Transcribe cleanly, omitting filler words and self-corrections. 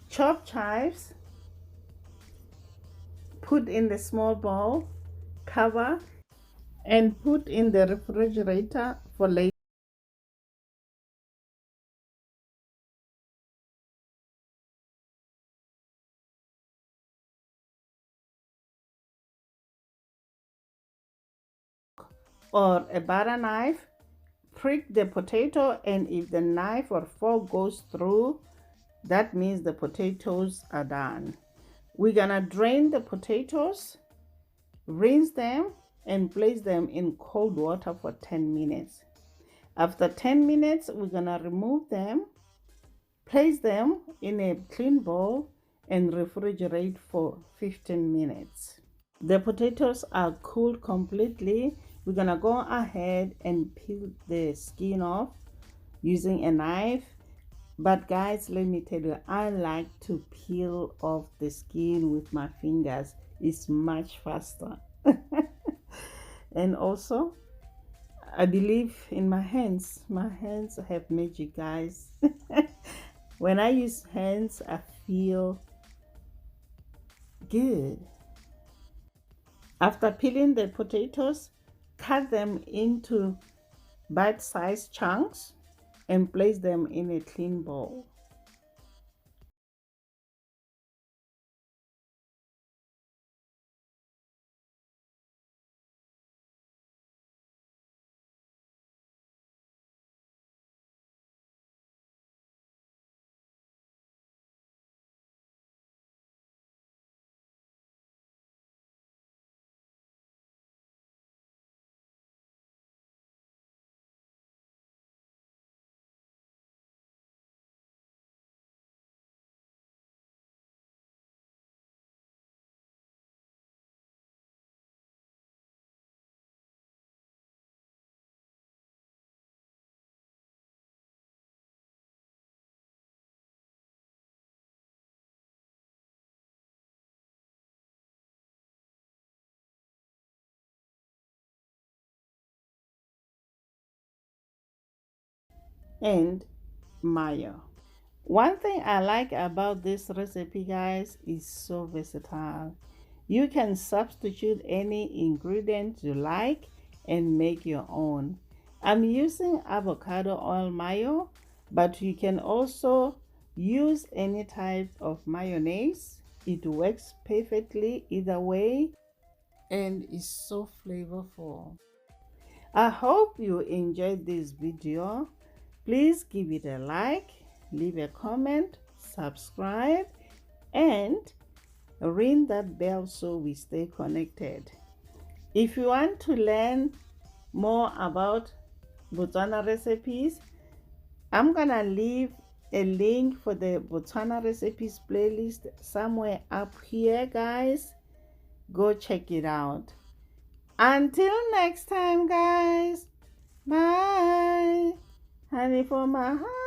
Chop chives, put in the small bowl, cover, and put in the refrigerator for later. Or a butter knife, prick the potato, and if the knife or fork goes through, that means the potatoes are done. We're gonna drain the potatoes, rinse them, and place them in cold water for 10 minutes. After 10 minutes, we're gonna remove them, place them in a clean bowl, and refrigerate for 15 minutes. The potatoes are cooled completely. We're gonna go ahead and peel the skin off using a knife. But guys, let me tell you, I like to peel off the skin with my fingers. It's much faster. And also, I believe in my hands. My hands have magic, guys. When I use hands, I feel good. After peeling the potatoes, cut them into bite-sized chunks and place them in a clean bowl. And mayo. One thing I like about this recipe, guys, is so versatile. You can substitute any ingredient you like and make your own. I'm using avocado oil mayo, but you can also use any type of mayonnaise. It works perfectly either way and is so flavorful. I hope you enjoyed this video. Please give it a like, leave a comment, subscribe, and ring that bell so we stay connected. If you want to learn more about Botswana recipes, I'm gonna leave a link for the Botswana recipes playlist somewhere up here, guys. Go check it out. Until next time, guys. Bye. Honey for my heart.